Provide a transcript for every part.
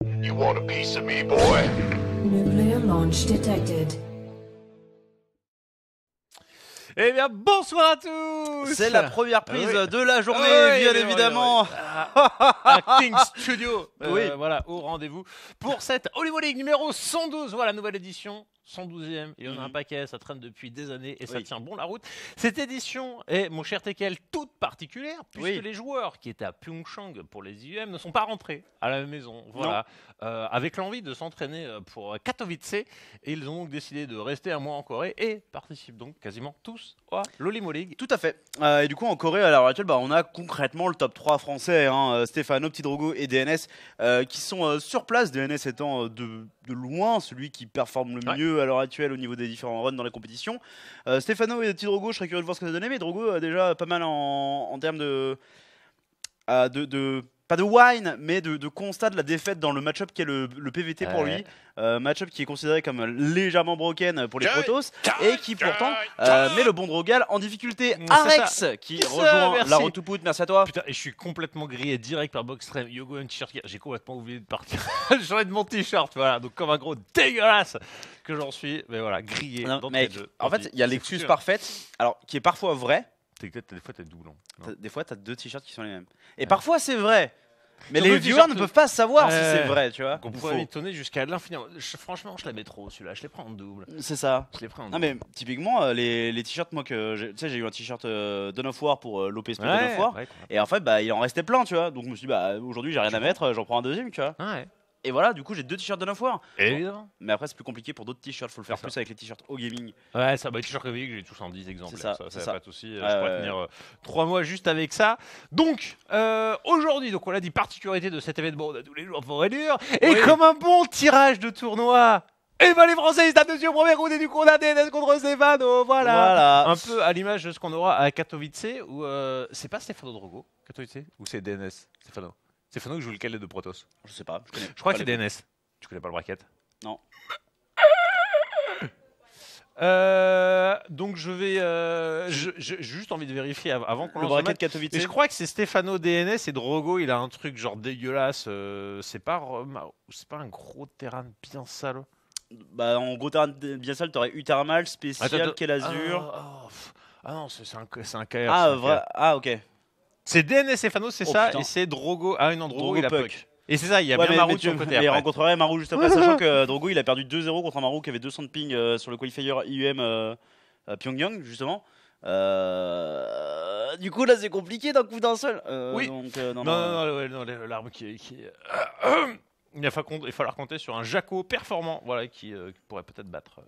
You want a piece of me, boy? Nuclear launch detected. Eh bien, bonsoir à tous. C'est la première prise Oui. de la journée, Oui, bien oui, évidemment. Acting Studio, Oui. voilà, au rendez-vous pour cette Hollywood League numéro 112. Voilà, nouvelle édition, 112e. Il y en a un paquet, ça traîne depuis des années et ça Oui. tient bon la route. Cette édition est, mon cher Tekel, toute particulière puisque Oui. les joueurs qui étaient à Pyeongchang pour les IEM ne sont pas rentrés à la maison. Voilà, avec l'envie de s'entraîner pour Katowice. Et ils ont donc décidé de rester un mois en Corée et participent donc quasiment tous à l'Hollywood League. Tout à fait. Et du coup, en Corée, à l'heure actuelle, on a concrètement le top 3 français, Stéphano, Petit Drogo et DNS, qui sont sur place. DNS étant de loin celui qui performe le mieux à l'heure actuelle au niveau des différents runs dans les compétitions. Stéphano et Petit Drogo, je serais curieux de voir ce que ça donnait, mais Drogo a déjà pas mal en termes de pas de wine, mais de constat de la défaite dans le match-up qui est le PVT pour lui. Match-up qui est considéré comme légèrement broken pour les Protoss et qui pourtant met le bon Drogal en difficulté. Arex qui rejoint la road to put, merci à toi. Putain, et je suis complètement grillé direct par Boxstrem. Yogo, un t-shirt. J'ai complètement oublié de partir. J'enlève mon t-shirt, voilà. Donc, comme un gros dégueulasse que j'en suis, mais voilà, grillé. Non, dans mais tes jeux. en fait, il y a l'excuse parfaite, alors qui est parfois vraie. Des fois, t'es doublon. Des fois, tu as deux t-shirts qui sont les mêmes. Et parfois, c'est vrai. Mais Sur les deux viewers t-shirts, ne peuvent pas savoir si Ouais. c'est vrai, tu vois. Donc, on Ou pourrait faux. m'étonner jusqu'à l'infini. Franchement, je la mets trop, celui-là. Je les prends en double. C'est ça. Je les prends en Non double. mais typiquement les t-shirts, moi que tu sais, j'ai eu un t-shirt Dawn of War pour l'OPSP Dawn of War, ouais, et en fait il en restait plein, tu vois, donc je me suis dit aujourd'hui j'ai rien à mettre, j'en prends un deuxième, tu vois. ouais. Et voilà, du coup j'ai deux t-shirts Dawn of War. Évidemment. Mais après c'est plus compliqué pour d'autres t-shirts, faut le faire C'est ça. plus avec les t-shirts au gaming. Ouais, ça, bah, t-shirt réveillé que j'ai tous en 10 exemplaires. C'est ça, c'est y a ça. pas de souci. Je Ouais, pourrais ouais. tenir 3 mois juste avec ça. Donc, aujourd'hui, donc on l'a dit, particularité de cet événement, on a tous les jours forêt dure. Et Oui. comme un bon tirage de tournoi, et ben les Français ils se tapent dessus au premier round et du coup on a DNS contre Stéphano. Voilà. Un peu à l'image de ce qu'on aura à Katowice, où c'est pas Stéphano Drogo, Katowice, ou c'est DNS Stéphano. Stéphano qui joue lequel des deux Protoss? Je sais pas, Je crois pas que c'est les DNS. Tu connais pas le bracket? Non. Donc je vais, j'ai juste envie de vérifier avant qu'on Le lance le bracket match. Katowice. Et je crois que c'est Stéphano DNS et Drogo, il a un truc genre dégueulasse. C'est pas un gros terrain bien sale. En gros terrain bien sale, t'aurais eu Thermal, spécial, Attends, quel Azur. Ah non, c'est un KR. Ah c'est un KR. vrai, ah ok. C'est DNS Stéphano, c'est Oh, ça, putain. et c'est Drogo. Ah non, Drogo, Drogo il a Puck. Puck. Et c'est ça, il y a Ouais, bien Marou de son côté. mais il après. rencontrerait Marou juste après, sachant que Drogo il a perdu 2-0 contre un Marou qui avait 200 de ping sur le qualifier IUM à Pyongyang justement. Du coup là c'est compliqué d'un coup d'un seul. Oui. Donc, Non, l'arme qui il va falloir compter sur un Jaco performant, voilà, qui pourrait peut-être battre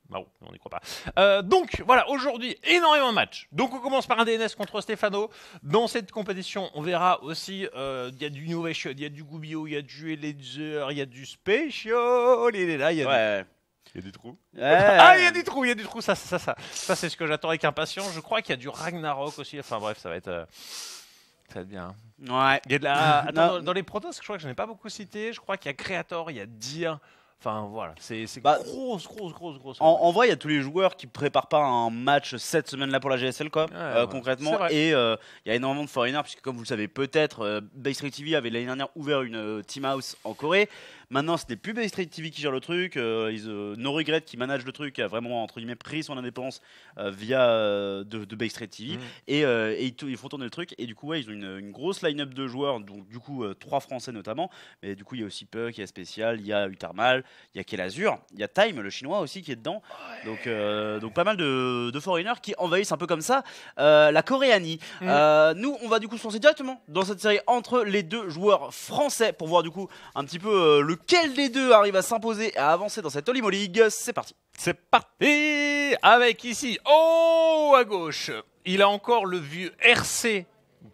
Marou, on n'y croit pas. Donc voilà, aujourd'hui, énormément de matchs. Donc on commence par un DNS contre Stéphano. Dans cette compétition, on verra aussi, il y a du Innovation, il y a du Gubio, il y a du Ledger, il y a du Special, il est là, il y a ouais. il y a des trous. Ouais. Ah, il y a du trou, ça c'est ce que j'attends avec impatience. Je crois qu'il y a du Ragnarok aussi, enfin bref, ça va être bien. Ouais. Il y a de la... Attends, Non. dans les Protoss, je crois que je n'ai pas beaucoup cité. Je crois qu'il y a Creator, il y a Dia. Enfin voilà, c'est grosse. En vrai, il y a tous les joueurs qui préparent pas un match cette semaine-là pour la GSL, quoi, Ouais, concrètement. c'est vrai. Et il y a énormément de foreigners, puisque comme vous le savez peut-être, Base Street TV avait l'année dernière ouvert une team house en Corée. Maintenant, ce n'est plus Base Street TV qui gère le truc. No Regret qui manage le truc a vraiment entre guillemets pris son indépendance via de Base Street TV. Et ils font tourner le truc. Et du coup, ouais, ils ont une grosse line-up de joueurs. Donc du coup, 3 Français notamment. Mais du coup, il y a aussi Puck, il y a Special, il y a Utarmal, il y a Quel Azur, il y a Time, le chinois aussi qui est dedans. Donc pas mal de foreigners qui envahissent un peu comme ça la Coréanie. Nous, on va du coup se lancer directement dans cette série entre les deux joueurs français pour voir du coup un petit peu lequel des deux arrive à s'imposer et à avancer dans cette Hollywood League. C'est parti. C'est parti avec ici, à gauche, il a encore le vieux RC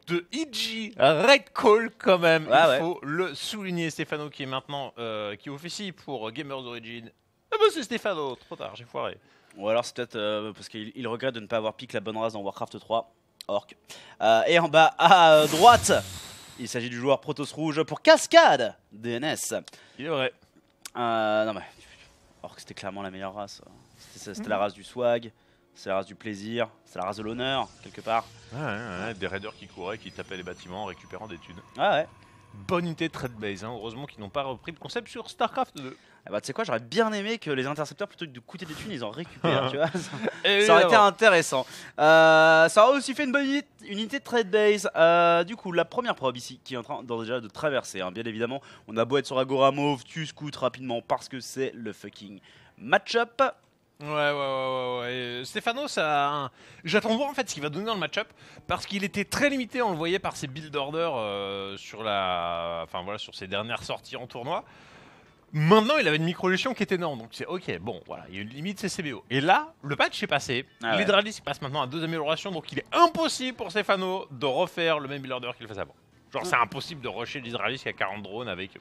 de EG, Red Call quand même, il faut le souligner. Stéphano qui est maintenant, qui officie pour Gamers Origin. Ah bah c'est Stéphano, trop tard, j'ai foiré. Ou alors c'est peut-être parce qu'il regrette de ne pas avoir piqué la bonne race dans Warcraft 3. Orc. Et en bas à droite, il s'agit du joueur Protoss rouge pour Cascade DNS. Il est vrai. Non mais Orc c'était clairement la meilleure race. C'était la race du swag, c'est la race du plaisir, c'est la race de l'honneur quelque part. Ouais, des raiders qui couraient, qui tapaient les bâtiments en récupérant des thunes. Ah ouais. bonne unité de trade base, hein. Heureusement qu'ils n'ont pas repris le concept sur StarCraft 2. Ah bah, tu sais quoi, j'aurais bien aimé que les intercepteurs, plutôt que de coûter des thunes, ils en récupèrent, tu vois. Et Ça aurait été intéressant. Ça aurait aussi fait une bonne unité de trade base. Du coup, la première probe ici, qui est en train déjà de traverser, hein. Bien évidemment, on a beau être sur Agora Mauve, tu scoutes rapidement parce que c'est le fucking match-up. Ouais. Stéphano, ça. J'attends de voir en fait ce qu'il va donner dans le match-up parce qu'il était très limité, on le voyait par ses build orders sur sur ses dernières sorties en tournoi. Maintenant, il avait une micro-gestion qui était énorme, donc c'est ok, bon, voilà, il y a une limite CCBO. Et là, le patch est passé, l'Hydralis passe maintenant à 2 améliorations, donc il est impossible pour Stéphano de refaire le même build order qu'il faisait avant. Genre, c'est impossible de rusher l'Hydralis qui a 40 drones avec.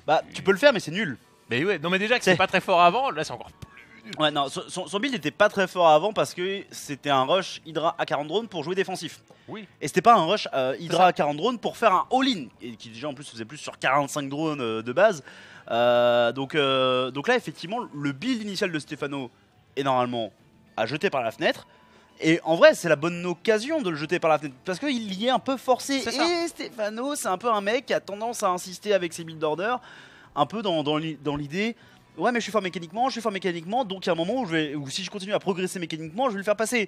Bah, tu peux le faire, mais c'est nul. Mais ouais, non, mais déjà que c'est pas très fort avant, là c'est encore plus nul. Ouais, non, son build n'était pas très fort avant parce que c'était un rush Hydra à 40 drones pour jouer défensif. Oui. Et c'était pas un rush Hydra à 40 drones pour faire un all-in, et qui déjà en plus faisait plus sur 45 drones de base. Donc là, effectivement, le build initial de Stéphano est normalement à jeter par la fenêtre. Et en vrai, c'est la bonne occasion de le jeter par la fenêtre parce qu'il y est un peu forcé. Et Stéphano, c'est un peu un mec qui a tendance à insister avec ses build orders, un peu dans l'idée. Ouais, mais je suis fort mécaniquement, donc il y a un moment où si je continue à progresser mécaniquement, je vais le faire passer.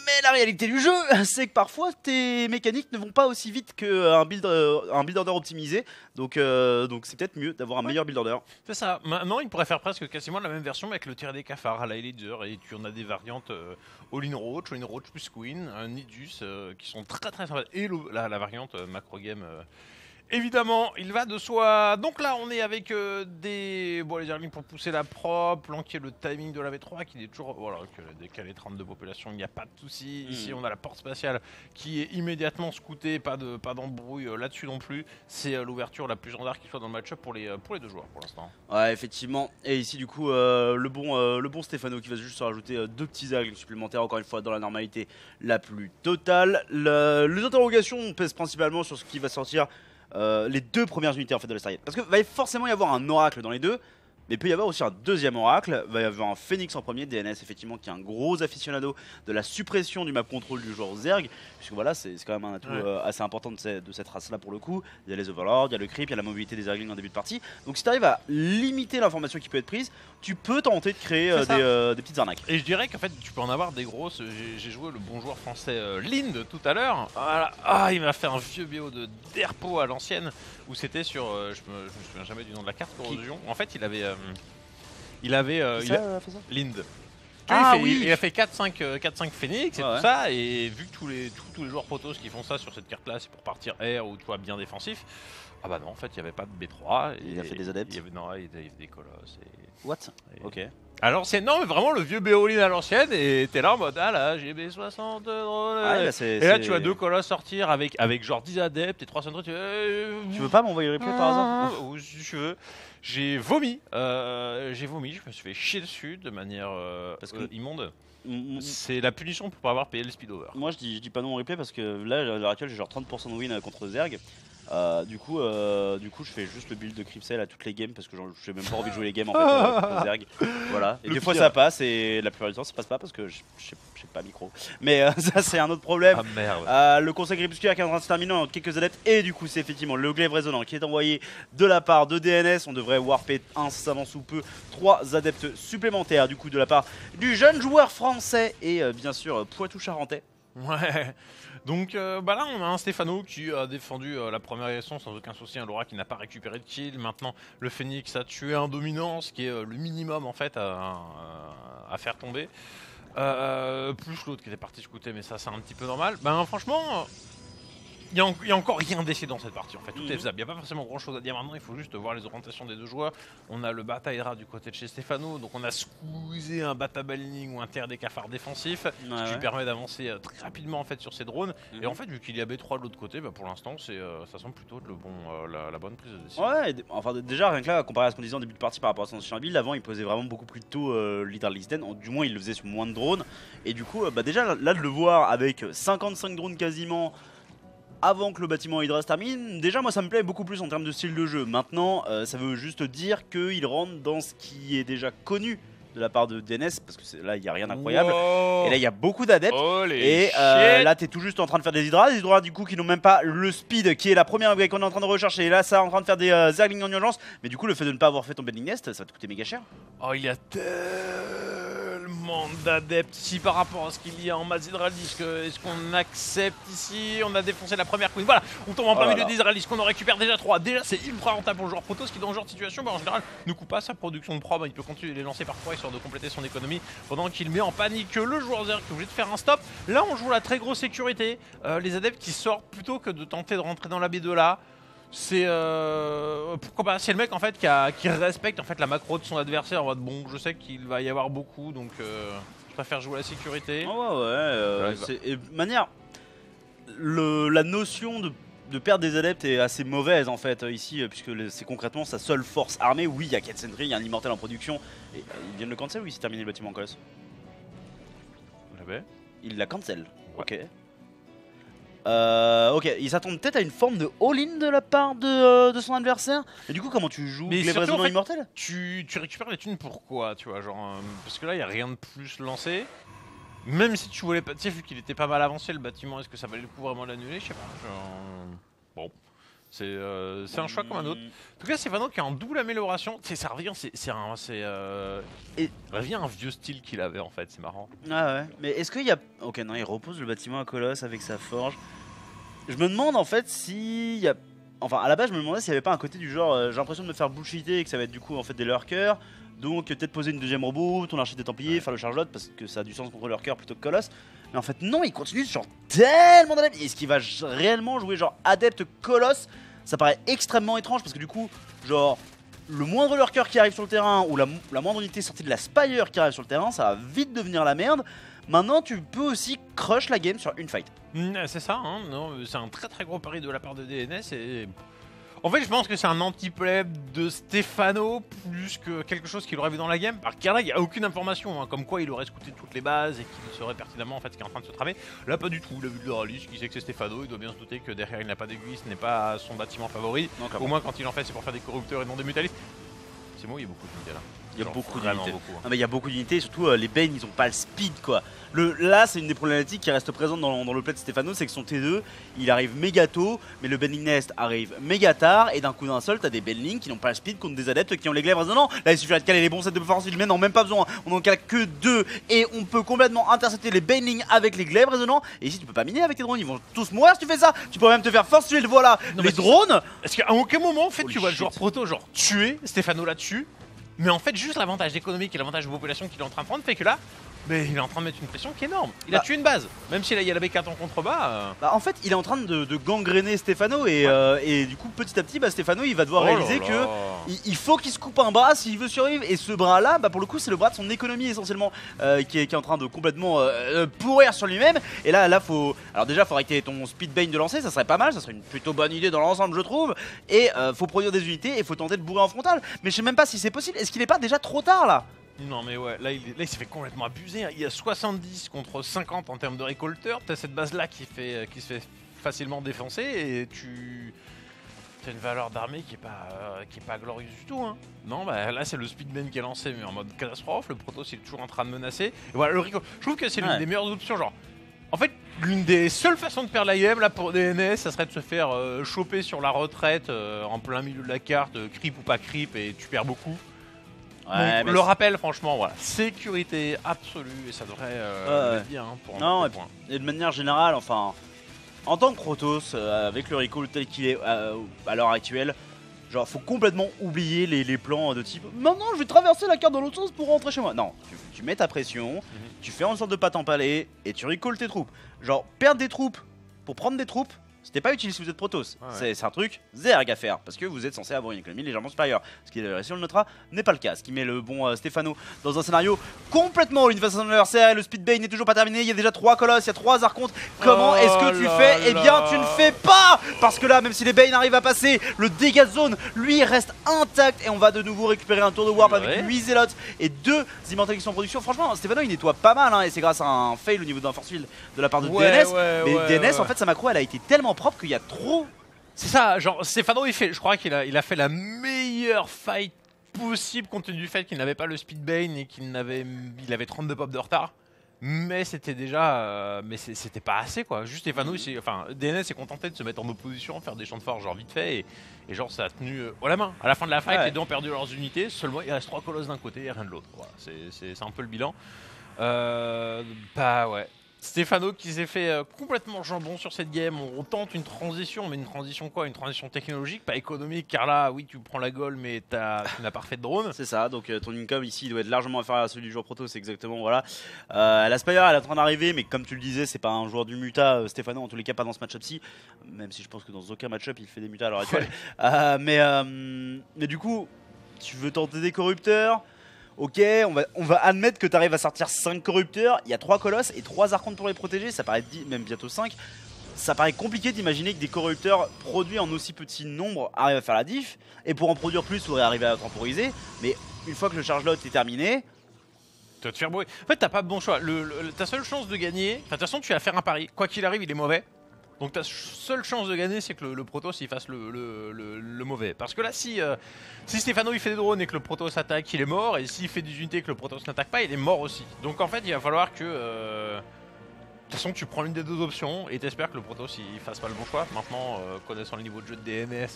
Mais la réalité du jeu, c'est que parfois tes mécaniques ne vont pas aussi vite qu'un build order optimisé. Donc c'est peut-être mieux d'avoir un meilleur build order. C'est ça. Maintenant, il pourrait faire presque quasiment la même version mais avec le tir des cafards à la leader. Et tu en as des variantes All-in Roach plus Queen, un Nidus qui sont très très sympas. Et la variante Macro Game. Évidemment, il va de soi. Donc là, on est avec les Zerglings pour pousser la prop, planquer le timing de la V3 qui est toujours. Voilà, décalé 32 populations, il n'y a pas de souci. Ici, on a la porte spatiale qui est immédiatement scoutée, pas d'embrouille là-dessus non plus. C'est l'ouverture la plus gendarme qui soit dans le match-up pour les deux joueurs pour l'instant. Ouais, effectivement. Et ici, du coup, le bon Stéphano qui va juste se rajouter 2 petits Zerglings supplémentaires, encore une fois, dans la normalité la plus totale. Les interrogations pèsent principalement sur ce qui va sortir. Les 2 premières unités en fait de la Stargate. Parce que va forcément y avoir un oracle dans les deux, mais il peut y avoir aussi un deuxième oracle. Va y avoir un Phoenix en premier, DNS effectivement qui est un gros aficionado de la suppression du map control du joueur Zerg, puisque voilà c'est quand même un atout assez important de cette race là pour le coup. Il y a les overlords, il y a le creep, il y a la mobilité des Zerglings en début de partie. Donc si tu arrives à limiter l'information qui peut être prise, tu peux tenter de créer des petites arnaques. Et je dirais qu'en fait tu peux en avoir des grosses. J'ai joué le bon joueur français Lind tout à l'heure. Voilà. Ah, il m'a fait un vieux BO de Derpo à l'ancienne où c'était sur je me souviens jamais du nom de la carte corrosion. En fait il avait Lind. Il a fait 4-5 Phoenix et tout ça, et vu que tous les joueurs protos qui font ça sur cette carte là c'est pour partir air ou tu vois bien défensif, ah bah non en fait il n'y avait pas de B3 et il a fait des adeptes, il y avait des colosses et... What et... Ok. À l'ancienne, non mais vraiment le vieux Béoline à l'ancienne, et t'es là en mode ah là j'ai B60 et là tu as 2 colosses sortir avec genre 10 adeptes et 3 centres. Tu veux pas m'envoyer le replay par hasard? Ou si tu veux. J'ai vomi, je me suis fait chier dessus de manière immonde. C'est la punition pour pas avoir payé le speedover. Moi je dis pas non au replay parce que là à l'heure actuelle j'ai genre 30% de win contre Zerg. Du coup je fais juste le build de Cripsel à toutes les games parce que j'ai même pas envie de jouer les games en fait contre Zerg. Voilà. Et des fois ça passe et la plupart du temps ça passe pas parce que j'ai pas micro. Mais ça c'est un autre problème. Ah merde. Le conseil crépusculaire qui est en train de se terminer en quelques adeptes et du coup c'est effectivement le glaive résonnant qui est envoyé de la part de DNS. On devrait warper incessamment sous peu 3 adeptes supplémentaires du coup de la part du jeune joueur français et bien sûr Poitou-Charentais. Ouais. Donc là on a un Stéphano qui a défendu la première élection sans aucun souci, un Laura qui n'a pas récupéré de kill. Maintenant le Phoenix a tué un dominance qui est le minimum en fait à faire tomber. Plus l'autre qui était parti scouter, mais ça c'est un petit peu normal. Ben franchement il y a encore rien d'essayé dans cette partie en fait, tout est faisable, il n'y a pas forcément grand chose à dire maintenant, il faut juste voir les orientations des 2 joueurs. On a le Bata Hydra du côté de chez Stéphano, donc on a squeezé un Bata Balling ou un Terre des cafards défensif, ce qui lui permet d'avancer très rapidement en fait sur ses drones. Et en fait vu qu'il y a B3 de l'autre côté, bah, pour l'instant ça semble plutôt être la bonne prise de décision. Ouais, enfin déjà rien que là, comparé à ce qu'on disait en début de partie par rapport à son ancien build, avant il posait vraiment beaucoup plus tôt l'Hydralis Den, du moins il le faisait sur moins de drones. Et du coup déjà là de le voir avec 55 drones quasiment avant que le bâtiment Hydra se termine, déjà moi ça me plaît beaucoup plus en termes de style de jeu. Maintenant ça veut juste dire qu'il rentre dans ce qui est déjà connu de la part de DNS, parce que là, il n'y a rien d'incroyable. Wow. Et là, il y a beaucoup d'adeptes. Holy Et shit. là, t'es tout juste en train de faire des hydras du coup qui n'ont même pas le speed, qui est la première upgrade qu'on est en train de rechercher. Et là, ça est en train de faire des zerglings en urgence. Mais du coup, le fait de ne pas avoir fait ton bending nest, ça va te coûter méga cher. Oh, il y a tellement d'adeptes ici par rapport à ce qu'il y a en masse Hydralisque. Est-ce qu'on accepte ici? On a défoncé la première queen. Voilà, on tombe en plein milieu des Hydralisques. On en récupère déjà 3. Déjà, c'est ultra rentable pour le joueur Protoss qui, dans ce genre de situation, en général, ne coupe pas sa production de prob. Il peut continuer de les lancer parfois histoire de compléter son économie pendant qu'il met en panique le joueur Zerg qui est obligé de faire un stop. Là, on joue la très grosse sécurité. Les adeptes qui sortent plutôt que de tenter de rentrer dans la baie de là. C'est pourquoi pas, c'est le mec en fait qui respecte en fait la macro de son adversaire en mode bon, je sais qu'il va y avoir beaucoup donc je préfère jouer la sécurité. Oh ouais, et de manière la notion de perdre des adeptes est assez mauvaise en fait ici, puisque c'est concrètement sa seule force armée. Oui, il y a 4 Sentry, il y a un immortel en production et il vient de le cancel ou il s'est terminé le bâtiment en colosse? Il l'a cancel. Ouais. Ok, il s'attend peut-être à une forme de all-in de la part de son adversaire. Et du coup, comment tu joues les résonants en fait, immortels? Tu récupères les thunes pourquoi, tu vois, genre parce que là il y a rien de plus lancé. Même si tu voulais pas, tu sais, vu qu'il était pas mal avancé le bâtiment, est-ce que ça valait le coup vraiment l'annuler? Je sais pas. Genre, bon, c'est un choix comme un autre. En tout cas, Stefano qui a en double amélioration. Tu sais, ça revient, revient un vieux style qu'il avait en fait. C'est marrant. Ah ouais. Mais est-ce qu'il y a... Ok, non, il repose le bâtiment à Colosse avec sa forge. Je me demande en fait s'il y a... Enfin, à la base, je me demandais s'il n'y avait pas un côté du genre j'ai l'impression de me faire bullshiter et que ça va être du coup en fait des lurkers. Donc peut-être poser une deuxième robot, ton archer des Templiers, faire le charge-lot parce que ça a du sens contre lurker plutôt que Colosse. Mais en fait, non, il continue genre tellement d'adeptes. Est-ce qu'il va réellement jouer genre adepte Colosse? Ça paraît extrêmement étrange parce que du coup, genre, le moindre lurker qui arrive sur le terrain ou la moindre unité sortie de la Spire qui arrive sur le terrain, ça va vite devenir la merde. Maintenant, tu peux aussi crush la game sur une fight. C'est ça, hein, c'est un très très gros pari de la part de DNS et... En fait, je pense que c'est un anti-pleb de Stefano plus que quelque chose qu'il aurait vu dans la game. Par car là, il n'y a aucune information, hein, comme quoi il aurait scouté toutes les bases et qu'il saurait pertinemment en fait ce qui est en train de se tramer. Là, pas du tout. Il a vu de l'Euralis, il sait que c'est Stefano, il doit bien se douter que derrière il n'a pas d'aiguille, ce n'est pas son bâtiment favori. Non, au moins, quand il en fait, c'est pour faire des corrupteurs et non des mutalistes. C'est bon, il y a beaucoup d'unités là. Il y a beaucoup d'unités. Hein. Ah mais il y a beaucoup d'unités, surtout les Bane ils ont pas le speed quoi. Là c'est une des problématiques qui reste présente dans le play de Stefano, c'est que son T2 il arrive méga tôt, mais le Bending Nest arrive méga tard et d'un coup d'un seul t'as des Benlings qui n'ont pas le speed contre des adeptes qui ont les glaives résonnants. Là il suffit de caler les bons sets de performance, ils n'ont même pas besoin, on n'en cale que 2 et on peut complètement intercepter les Benlings avec les glaives résonnants. Et ici tu peux pas miner avec tes drones, ils vont tous mourir si tu fais ça. Tu peux même te faire force tuer, voilà, non, les drones. Est-ce qu'à aucun moment en fait tu vois le shit. joueur proto genre tuer Stefano là-dessus? Mais en fait, juste l'avantage économique et l'avantage de population qu'il est en train de prendre fait que là, il est en train de mettre une pression qui est énorme. Il a tué une base, même si là il y a la B4 en contrebas. En fait, il est en train de gangréner Stefano et du coup, petit à petit, Stefano il va devoir réaliser que il faut qu'il se coupe un bras s'il veut survivre. Et ce bras-là, pour le coup, c'est le bras de son économie essentiellement qui est en train de complètement pourrir sur lui-même. Et là, faut. Alors, déjà, faut arrêter ton speedbane de lancer, ça serait pas mal, ça serait une plutôt bonne idée dans l'ensemble, je trouve. Et faut produire des unités et faut tenter de bourrer en frontal. Mais je sais même pas si c'est possible. Est-ce qu'il est pas déjà trop tard là? Non mais ouais, là il s'est fait complètement abuser. Il y a 70 contre 50 en termes de récolteurs. T'as cette base là qui se fait facilement défoncer et t'as une valeur d'armée qui est pas glorieuse du tout. Hein. Non là c'est le speedman qui est lancé mais en mode catastrophe. Le Protoss il est toujours en train de menacer. Et voilà le Rico. Je trouve que c'est l'une des meilleures options. Genre, en fait l'une des seules façons de perdre la game là pour DNS, ça serait de se faire choper sur la retraite en plein milieu de la carte, creep ou pas creep et tu perds beaucoup. Ouais, donc, le rappel, franchement, voilà, sécurité absolue et ça devrait être bien pour un point. Et de manière générale, enfin, en tant que Protoss, avec le recall tel qu'il est à l'heure actuelle, genre, faut complètement oublier les plans de type maintenant je vais traverser la carte dans l'autre sens pour rentrer chez moi. Non, tu mets ta pression, tu fais en sorte de pas t'empaler et tu recalls tes troupes. Genre, perdre des troupes pour prendre des troupes. C'était pas utile si vous êtes Protoss, c'est un truc zerg à faire parce que vous êtes censé avoir une économie légèrement supérieure. Ce qui, si on le notera, n'est pas le cas. Ce qui met le bon Stefano dans un scénario complètement une face à son adversaire. Le speedbane n'est toujours pas terminé. Il y a déjà 3 colosses, il y a 3 archontes. Comment est-ce que tu fais? Eh bien, tu ne fais pas parce que là, même si les Bane arrivent à passer, le dégât de zone lui reste intact et on va de nouveau récupérer un tour de warp avec 8 zélotes et 2 immortels qui sont en production. Franchement, Stefano il nettoie pas mal et c'est grâce à un fail au niveau d'un force field de la part de DNS. Mais DNS, en fait, sa macro elle a été tellement propre qu'il y a trop. C'est ça, genre Stefano je crois qu'il a fait la meilleure fight possible compte tenu du fait qu'il n'avait pas le speed bane et il avait 32 pop de retard. Mais c'était déjà, mais c'était pas assez quoi. Juste Stéphano, DNS s'est contenté de se mettre en opposition, faire des champs de force genre vite fait et genre ça a tenu haut la main. À la fin de la fight, les deux ont perdu leurs unités. Seulement il reste 3 colosses d'un côté et rien de l'autre. Voilà, c'est un peu le bilan. Bah ouais. Stéphano qui s'est fait complètement jambon sur cette game. On tente une transition, mais une transition quoi? Une transition technologique, pas économique, car là, oui, tu prends la goal, mais tu n'as pas refait de drone. C'est ça, donc ton income ici il doit être largement inférieur à celui du joueur proto, c'est exactement, voilà. La Spire elle est en train d'arriver, mais comme tu le disais, c'est pas un joueur du muta, Stéphano, en tous les cas pas dans ce match-up-ci, même si je pense que dans aucun match-up il fait des mutas à l'heure actuelle. Mais du coup, tu veux tenter des corrupteurs. Ok, on va admettre que tu arrives à sortir 5 corrupteurs, il y a 3 colosses et 3 archontes pour les protéger, ça paraît même bientôt 5. Ça paraît compliqué d'imaginer que des corrupteurs produits en aussi petit nombre arrivent à faire la diff, et pour en produire plus, il faudrait arriver à temporiser, mais une fois que le charge load est terminé... Tu vas te faire bruit. En fait, t'as pas de bon choix. Ta seule chance de gagner, de toute façon, tu vas faire un pari. Quoi qu'il arrive, il est mauvais. Donc ta seule chance de gagner, c'est que le Protoss il fasse le mauvais. Parce que là, si Stéphano il fait des drones et que le Protoss attaque, il est mort. Et s'il fait des unités et que le Protoss n'attaque pas, il est mort aussi. Donc en fait, il va falloir que... de toute façon, tu prends l'une des deux options et t'espères que le Protoss il fasse pas le bon choix. Maintenant, connaissant le niveau de jeu de DNS,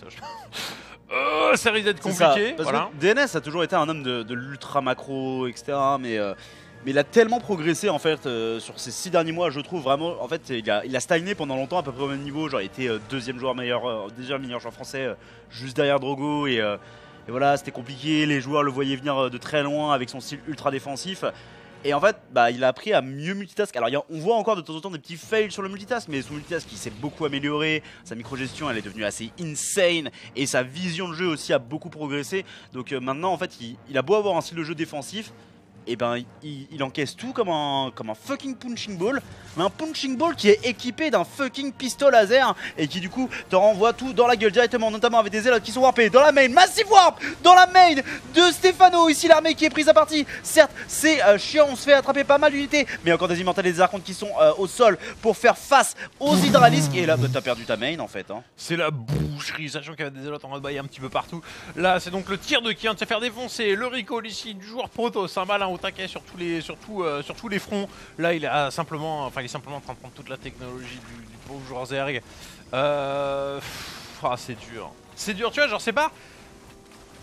ça risque d'être compliqué. Parce voilà. que DNS a toujours été un homme de l'ultra macro, etc. Mais il a tellement progressé en fait sur ces 6 derniers mois, je trouve vraiment. En fait, il a stagné pendant longtemps à peu près au même niveau. Genre, il était deuxième meilleur joueur français, juste derrière Drogo. Et voilà, c'était compliqué. Les joueurs le voyaient venir de très loin avec son style ultra défensif. Et en fait, il a appris à mieux multitask. Alors, on voit encore de temps en temps des petits fails sur le multitask, mais son multitask il s'est beaucoup amélioré. Sa micro-gestion elle est devenue assez insane. Et sa vision de jeu aussi a beaucoup progressé. Donc maintenant, en fait, il a beau avoir un style de jeu défensif. Et il encaisse tout comme un fucking punching ball, mais un punching ball qui est équipé d'un fucking pistolet laser et qui du coup te renvoie tout dans la gueule directement, notamment avec des élotes qui sont warpés dans la main, massive warp dans la main de Stéphano, ici l'armée qui est prise à partie. Certes c'est chiant, on se fait attraper pas mal d'unités, mais encore des immortels et des archontes qui sont au sol pour faire face aux hydralisques. Et là t'as perdu ta main en fait. C'est la boucherie, sachant qu'il y avait des élotes en mode bail un petit peu partout. Là c'est donc le tir de qui vient de se faire défoncer, le recall ici du joueur Protoss, un malin au taquet sur tous les fronts. Là il est simplement en train de prendre toute la technologie du pauvre joueur Zerg. C'est dur. C'est dur, tu vois, genre c'est pas...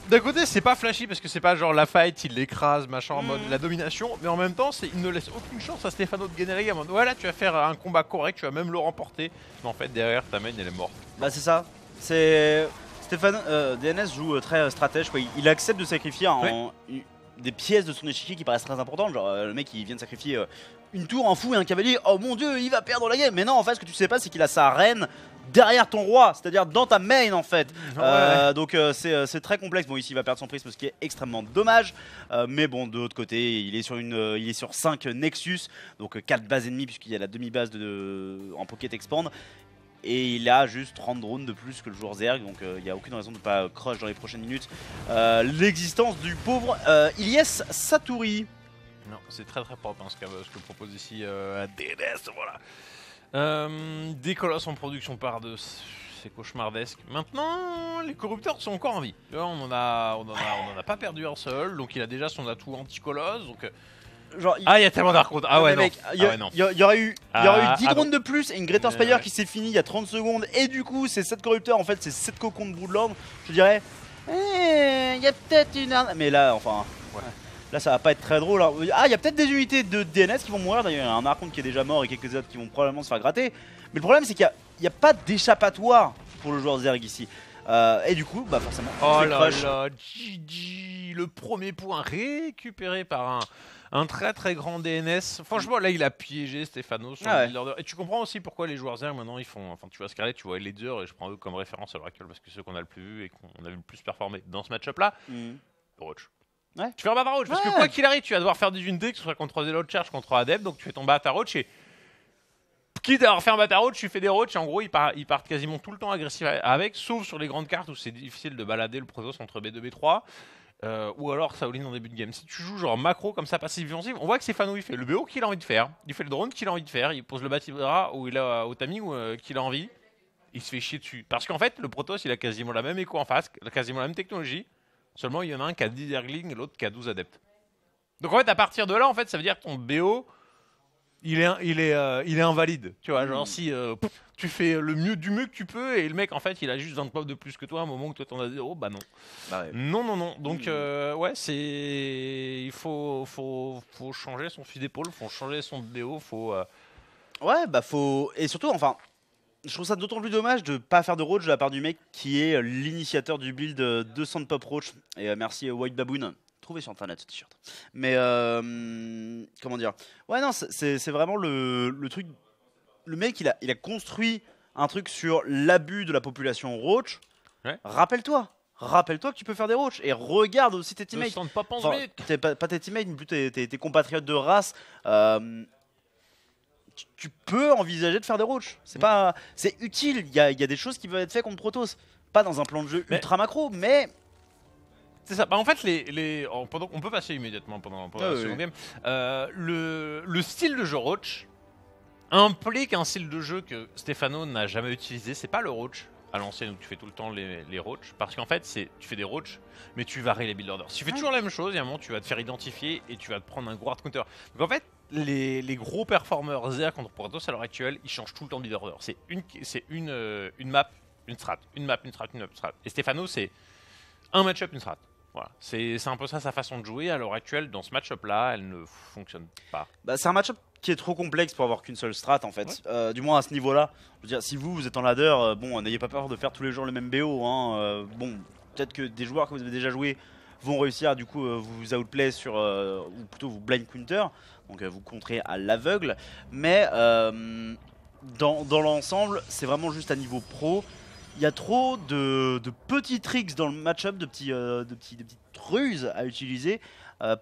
D'un côté c'est pas flashy parce que c'est pas genre la fight, il l'écrase, machin, en mode la domination, mais en même temps il ne laisse aucune chance à Stéphano de gagner les games. Voilà, tu vas faire un combat correct, tu vas même le remporter, mais en fait derrière ta main elle est morte. Bah c'est ça, c'est... Stéphane, DNS joue très stratège, quoi. Il accepte de sacrifier des pièces de son échiquier qui paraissent très importantes, genre le mec il vient de sacrifier une tour, un fou et un cavalier, oh mon dieu il va perdre la game. Mais non en fait ce que tu sais pas c'est qu'il a sa reine derrière ton roi, c'est-à-dire dans ta main en fait. Donc c'est très complexe. Bon ici il va perdre son prisme, ce qui est extrêmement dommage, mais bon de l'autre côté il est sur 5 Nexus, donc 4 bases ennemies puisqu'il y a la demi-base en Pocket Expand. Et il a juste 30 drones de plus que le joueur Zerg, donc il n'y a aucune raison de ne pas crush dans les prochaines minutes l'existence du pauvre Ilyes Satouri. Non, c'est très très propre ce que propose ici à DNS, voilà. Des colosses en production par deux, c'est cauchemardesque. Maintenant, les corrupteurs sont encore en vie. Là, on en a pas perdu un seul, donc il a déjà son atout anti-colosse, donc... Genre, il y a tellement d'archontes. Ah ouais, non. Il y aurait eu 10 drones de plus et une Greater Spire qui s'est finie il y a 30 secondes. Et du coup, ces 7 corrupteurs, en fait, c'est 7 cocons de Broodlord. Je dirais, il y a peut-être une... Mais là, enfin... Ouais. Là, ça va pas être très drôle. Ah, il y a peut-être des unités de DNS qui vont mourir. D'ailleurs, il y a un archonte qui est déjà mort et quelques autres qui vont probablement se faire gratter. Mais le problème, c'est qu'il n'y a pas d'échappatoire pour le joueur Zerg ici. Et du coup, forcément, oh là là, GG, le premier point récupéré par un très très grand DNS. Franchement, là, il a piégé Stéphano sur le leader. Et tu comprends aussi pourquoi les joueurs Zerg maintenant ils font. Enfin, tu vois Scarlet, tu vois Leader, et je prends eux comme référence à l'heure actuelle parce que ceux qu'on a le plus vu et qu'on a vu le plus performer dans ce match-up là, Roach. Ouais. Tu fais un Bata Roach parce que quoi qu'il arrive, tu vas devoir faire des unités, que ce soit contre Zero Charge, contre Adept, donc tu fais ton Bata Roach et. Quitte à avoir fait un Bata Roach, tu fais des Roach, et en gros ils partent quasiment tout le temps agressifs avec, sauf sur les grandes cartes où c'est difficile de balader le Protoss entre B2 et B3. Ou alors Shaolin en début de game. Si tu joues genre macro comme ça, passive offensive, on voit que Stéphano il fait le BO qu'il a envie de faire, il fait le drone qu'il a envie de faire, il pose le Batibra où il a au timing qu'il a envie, il se fait chier dessus. Parce qu'en fait, le Protoss il a quasiment la même écho en face, quasiment la même technologie, Seulement, il y en a un qui a 10 Zerglings et l'autre qui a 12 adeptes. Donc en fait, à partir de là, en fait, ça veut dire que ton BO, il est invalide. Tu vois, genre si tu fais le mieux du mieux que tu peux et le mec, en fait, il a juste 20 pop de plus que toi à un moment où toi t'en as 0, bah non. Bah ouais. Non. Donc ouais, il faut changer son fusil d'épaule, faut changer son BO, Ouais, bah faut. Et surtout, enfin, je trouve ça d'autant plus dommage de pas faire de roach de la part du mec qui est l'initiateur du build 200 de pop roach. Et merci White Baboon. Trouvé sur internet ce t-shirt. Mais comment dire? Ouais, non, c'est vraiment le truc. Le mec, il a construit un truc sur l'abus de la population roach. Ouais. Rappelle-toi que tu peux faire des roach. Et regarde aussi tes teammates. pas Enfin, pas tes teammates, mais plus tes compatriotes de race. Tu peux envisager de faire des roach. C'est utile. Il y a des choses qui peuvent être faites contre Protoss. Pas dans un plan de jeu ultra macro, mais. C'est ça. Bah, en fait, on peut passer immédiatement pendant la seconde game. Le style de jeu roach implique un style de jeu que Stefano n'a jamais utilisé. C'est pas le roach à l'ancienne où tu fais tout le temps les roach. Parce qu'en fait, tu fais des roach, mais tu varies les build orders. Si tu fais toujours la même chose, il y a un moment, tu vas te faire identifier et tu vas te prendre un gros hard counter. Donc en fait, les gros performeurs Zer contre Protoss à l'heure actuelle, ils changent tout le temps de build order. C'est une map, une strat. Une map, une strat, une strat. Et Stefano, c'est un match-up, une strat. Voilà. C'est un peu ça sa façon de jouer. À l'heure actuelle, dans ce match-up-là, elle ne fonctionne pas. Bah, c'est un match-up qui est trop complexe pour avoir qu'une seule strat en fait. Ouais. Du moins à ce niveau-là. Je veux dire, si vous êtes en ladder, bon, n'ayez pas peur de faire tous les jours le même BO. Hein. Bon, peut-être que des joueurs que vous avez déjà joué vont réussir à du coup vous outplay sur, ou plutôt vous blind counter. Donc vous contrez à l'aveugle. Mais dans l'ensemble, c'est vraiment juste à niveau pro. Il y a trop de petits tricks dans le match-up, de petites ruses à utiliser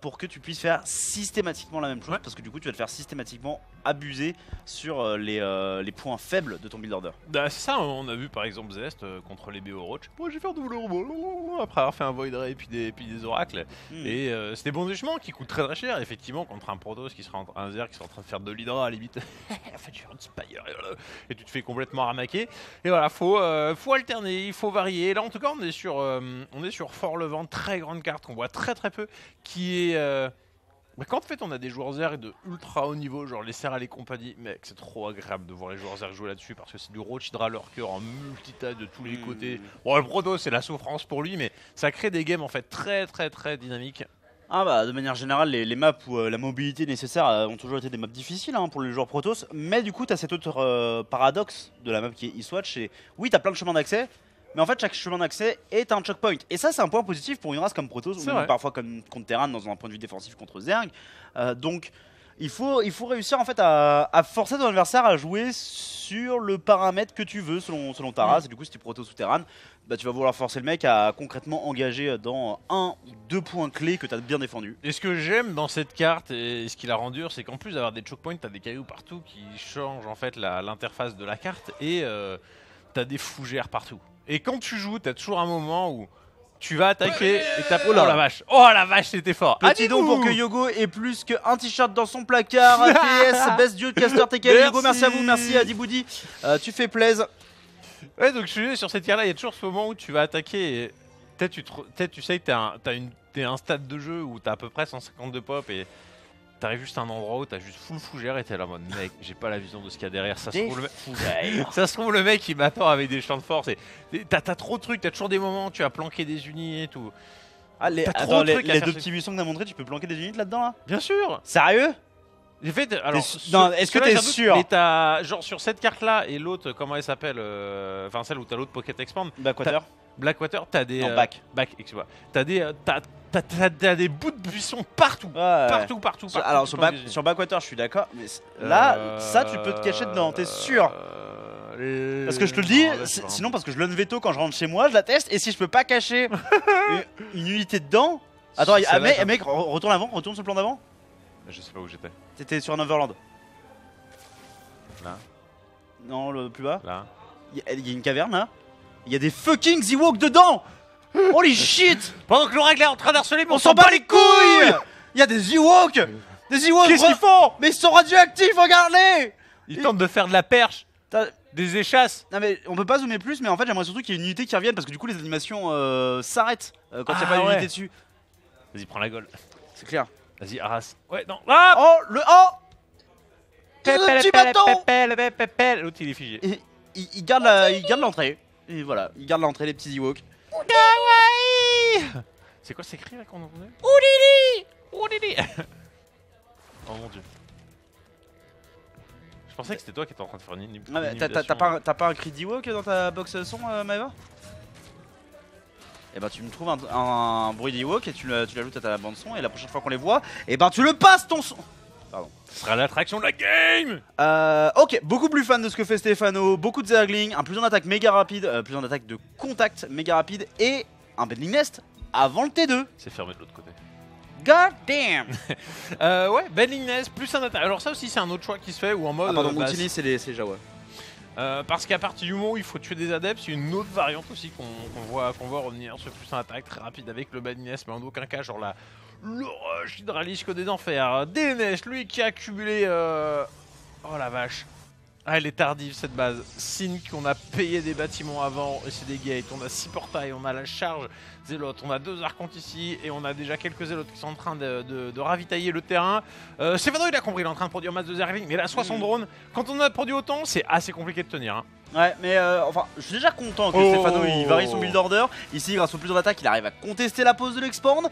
pour que tu puisses faire systématiquement la même chose. Parce que du coup, tu vas te faire systématiquement abuser sur les points faibles de ton build order. Bah, c'est ça, on a vu par exemple Zest contre les BO Roach. Moi, j'ai fait un double robot après avoir fait un Void Ray et puis des oracles. Et c'est des bons jugements qui coûtent très très cher. Effectivement, contre un Protoss qui sera un Zer qui sera en train de faire de l'Hydra à la limite. En fait, tu fais un Spire et tu te fais complètement ramaquer. Et voilà, faut alterner, il faut varier. Là, en tout cas, on est sur Fort Levant, très grande carte qu'on voit très très peu, qui est. Quand en fait on a des joueurs Zer de ultra haut niveau, genre les Serral et compagnie, mec, c'est trop agréable de voir les joueurs Zer jouer là-dessus parce que c'est du Roach Hydra Lurker en multitask de tous les côtés. Bon, le Protoss c'est la souffrance pour lui, mais ça crée des games en fait très très très dynamiques. Ah bah de manière générale les maps où la mobilité nécessaire ont toujours été des maps difficiles hein, pour les joueurs Protoss, mais du coup t'as cet autre paradoxe de la map qui est Eastwatch, et oui t'as plein de chemins d'accès, mais en fait chaque chemin d'accès est un choke point, et ça c'est un point positif pour une race comme Protoss, ou même parfois comme contre Terran dans un point de vue défensif contre Zerg. Donc il faut réussir en fait à forcer ton adversaire à jouer sur le paramètre que tu veux selon ta race, et du coup si tu es Protoss ou Terran, bah, tu vas vouloir forcer le mec à concrètement engager dans un ou deux points clés que tu as bien défendus. Et ce que j'aime dans cette carte et ce qui la rend dure, c'est qu'en plus d'avoir des choke points, tu as des cailloux partout qui changent en fait l'interface de la carte, et tu as des fougères partout. Et quand tu joues, tu as toujours un moment où tu vas attaquer et t'as... Oh la vache, c'était fort. Petit don pour que Yogo ait plus qu'un t-shirt dans son placard. PS, best dieu de Caster TKL. Yogo, merci à vous, merci à Diboudi. Tu fais plaisir. Ouais, donc je suis sur cette carte-là, il y a toujours ce moment où tu vas attaquer et peut-être tu sais que t'es un stade de jeu où t'as à peu près 150 de pop et t'arrives juste à un endroit où t'as juste full fougère et t'es là en mode mec, j'ai pas la vision de ce qu'il y a derrière. Ça se trouve le mec il m'attend avec des champs de force et t'as trop de trucs, t'as toujours des moments où tu vas planquer des unités et tout. Ah, les deux petits buissons que t'as montré, tu peux planquer des unités là-dedans là? Bien sûr. Sérieux? J'ai fait. Alors, est-ce que t'es sûr? Mais t'as genre sur cette carte là et l'autre, comment elle s'appelle? Enfin celle où t'as l'autre Pocket Expand. Blackwater, t'as des. Non, back, excuse-moi. T'as des bouts de buissons partout. Partout. Alors sur Backwater, je suis d'accord. Mais là, ça, tu peux te cacher dedans, t'es sûr? Parce que je te le dis, sinon parce que je le veto quand je rentre chez moi, je la teste, et si je peux pas cacher une unité dedans. Attends, mec, retourne sur le plan d'avant. Je sais pas où j'étais. T'étais sur un Overland. Là. Non, le plus bas. Là. Il y a une caverne là. Il y a des fucking Ewoks dedans. Holy shit. Pendant que l'oracle est en train d'harceler, on s'en bat les couilles. Il y a des Ewoks. Des Ewoks. Qu'est-ce qu'ils font? Mais ils sont radioactifs, regarde-les. Ils tentent de faire de la perche. Des échasses. Non mais on peut pas zoomer plus, mais en fait j'aimerais surtout qu'il y ait une unité qui revienne parce que du coup les animations s'arrêtent quand il n'y a pas ouais. d'unité dessus. Vas-y, prends la goal. C'est clair. Vas-y, arrasse. Ouais, non. Ah Oh le petit bâton. L'autre, il est figé. Et il garde l'entrée. Et voilà, il garde l'entrée, les petits Ewoks. C'est quoi ces cris là qu'on entendait? Oudili. Oh mon dieu. Je pensais que c'était toi qui étais en train de faire une Ah, mais t'as pas un cri d'Ewok dans ta box son, Maeva? Et bah tu me trouves un bruit d'Ewok et tu l'ajoutes à ta bande son, et la prochaine fois qu'on les voit, et ben tu le passes ton son. Pardon. Ce sera l'attraction de la game. Ok, beaucoup plus fan de ce que fait Stéphano, beaucoup de Zergling, un plus en attaque méga rapide, plus en attaque de contact méga rapide, et un Bedling Nest avant le T2. C'est fermé de l'autre côté. God damn. Ouais, Bedling Nest plus un attaque. Alors ça aussi c'est un autre choix qui se fait, ou en mode... Ah pardon, bah, Multini c'est les Jawa. parce qu'à partir du moment où il faut tuer des adeptes, c'est une autre variante aussi qu'on voit revenir, ce plus un attaque très rapide avec le Bedling Nest, mais en aucun cas genre le rush hydralisque des enfers. DNS, lui qui a accumulé... Oh la vache. Ah, elle est tardive cette base. Sync, on a payé des bâtiments avant et c'est des gates. On a 6 portails, on a la charge zélote, on a 2 archontes ici et on a déjà quelques zélotes qui sont en train de ravitailler le terrain. Stéphano il a compris, il est en train de produire masse de Zergling, mais là 60 drones, quand on a produit autant, c'est assez compliqué de tenir. Hein. Ouais, mais enfin, je suis déjà content que Stéphano il varie son build order. Ici, grâce au plus d'attaque, il arrive à contester la pause de l'expand.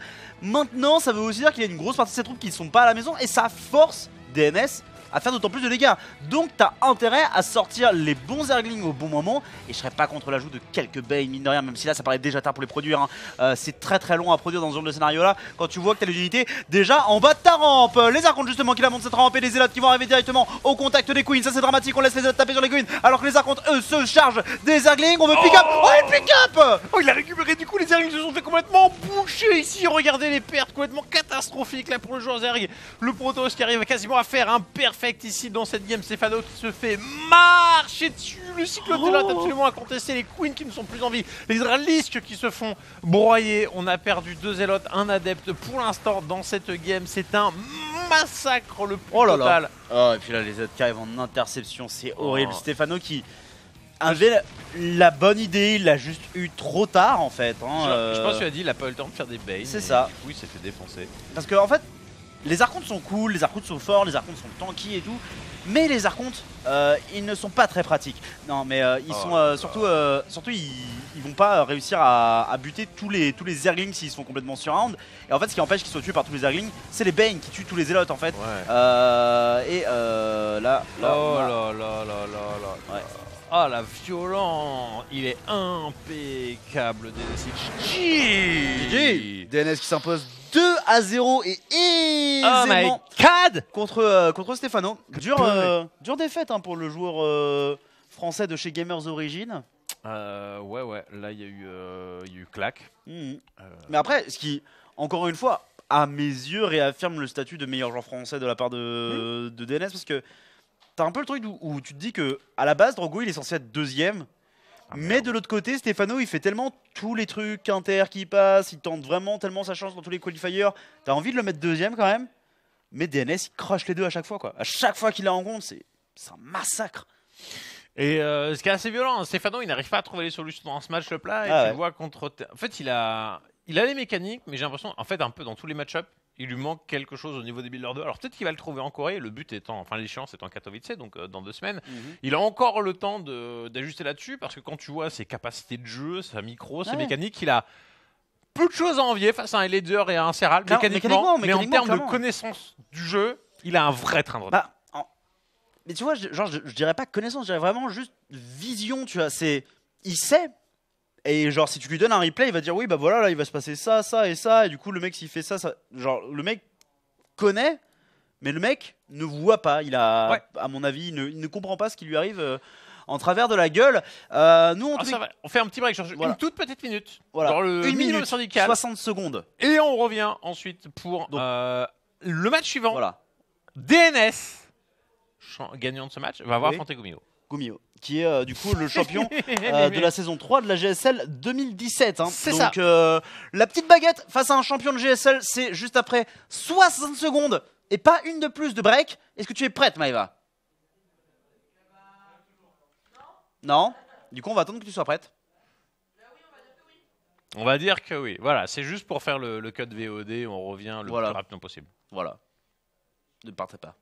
Maintenant, ça veut aussi dire qu'il y a une grosse partie de ses troupes qui ne sont pas à la maison et ça force DNS à faire d'autant plus de dégâts. Donc t'as intérêt à sortir les bons Zerglings au bon moment. Et je serais pas contre l'ajout de quelques Bane, mine de rien, même si là ça paraît déjà tard pour les produire. Hein. C'est très long à produire dans ce genre de scénario là. Quand tu vois que t'as les unités déjà en bas de ta rampe. Les archontes justement qui la montent cette rampe et les zélotes qui vont arriver directement au contact des queens. Ça c'est dramatique, on laisse les zélotes taper sur les queens alors que les archontes eux se chargent des Zerglings. On veut pick up. Oh il pick up. Oh il a récupéré, du coup les Zerglings se sont fait complètement boucher ici. Regardez les pertes complètement catastrophiques là pour le joueur Zerg. Le Protoss qui arrive quasiment à faire un perfect ici dans cette game. Stéphano qui se fait marcher dessus. Le cyclope est là absolument à contester. Les queens qui ne sont plus en vie. Les Hydralisques qui se font broyer. On a perdu 2 zélotes, un adepte pour l'instant dans cette game. C'est un massacre le plus total. Oh et puis là les ZK arrivent en interception. C'est horrible. Stéphano qui avait la bonne idée, il l'a juste eu trop tard en fait. Hein, je pense qu'il a dit il a pas eu le temps de faire des baits. C'est ça. Du coup il s'est fait défoncer. Parce que en fait les archontes sont cool, les archontes sont forts, les archontes sont tanky et tout. Mais les archontes, ils ne sont pas très pratiques. Non mais ils sont surtout ils vont pas réussir à buter tous les Zerglings s'ils sont complètement surround. Et en fait ce qui empêche qu'ils soient tués par tous les Zerglings, c'est les Bane qui tuent tous les zélotes en fait. Ouais. Là. Oh là. Ouais. Ah la violence. Il est impeccable DNS. DNS qui s'impose 2-0 et aisément contre Stéphano. Dure défaite hein, pour le joueur français de chez Gamers Origin. Ouais, là il y a eu claque. Mais après, ce qui, encore une fois, à mes yeux, réaffirme le statut de meilleur joueur français de la part de DNS parce que t'as un peu le truc où tu te dis que à la base, Drogo il est censé être deuxième. Mais de l'autre côté, Stéphano il fait tellement tous les trucs inter qui passent, il tente vraiment tellement sa chance dans tous les qualifiers. T'as envie de le mettre deuxième quand même. Mais DNS il crush les deux à chaque fois quoi. À chaque fois qu'il est en compte, c'est un massacre. Et ce qui est assez violent, Stéphano il n'arrive pas à trouver les solutions dans ce match là. Et tu vois contre. En fait il a les mécaniques, mais j'ai l'impression, en fait un peu dans tous les match-ups, il lui manque quelque chose au niveau des builders 2. Alors peut-être qu'il va le trouver en Corée, le but étant, enfin l'échéance étant Katowice, donc dans 2 semaines. Il a encore le temps d'ajuster là-dessus, parce que quand tu vois ses capacités de jeu, sa micro, ses mécaniques, il a peu de choses à envier face à un leader et à un Serral, mécaniquement, mais en termes de connaissance du jeu, il a un vrai train de retard. Mais tu vois, je dirais pas connaissance, je dirais vraiment juste vision, tu vois, il sait. Et genre si tu lui donnes un replay, il va dire oui bah voilà là il va se passer ça, ça et ça, et du coup le mec s'il fait ça, genre le mec connaît, mais le mec ne voit pas, il a à mon avis il ne comprend pas ce qui lui arrive en travers de la gueule. Nous on fait un petit break, une toute petite minute, genre une minute syndical, 60 secondes, et on revient ensuite pour le match suivant. Voilà. DNS gagnant de ce match va avoir affronté Gumio, qui est du coup le champion de la saison 3 de la GSL 2017. Hein. C'est donc ça. la petite baguette face à un champion de GSL, c'est juste après 60 secondes et pas une de plus de break. Est-ce que tu es prête, Maëva? Non. Du coup, on va attendre que tu sois prête. On va dire que oui. Voilà, c'est juste pour faire le cut VOD. On revient le Voilà. plus rapidement possible. Voilà. Ne partez pas.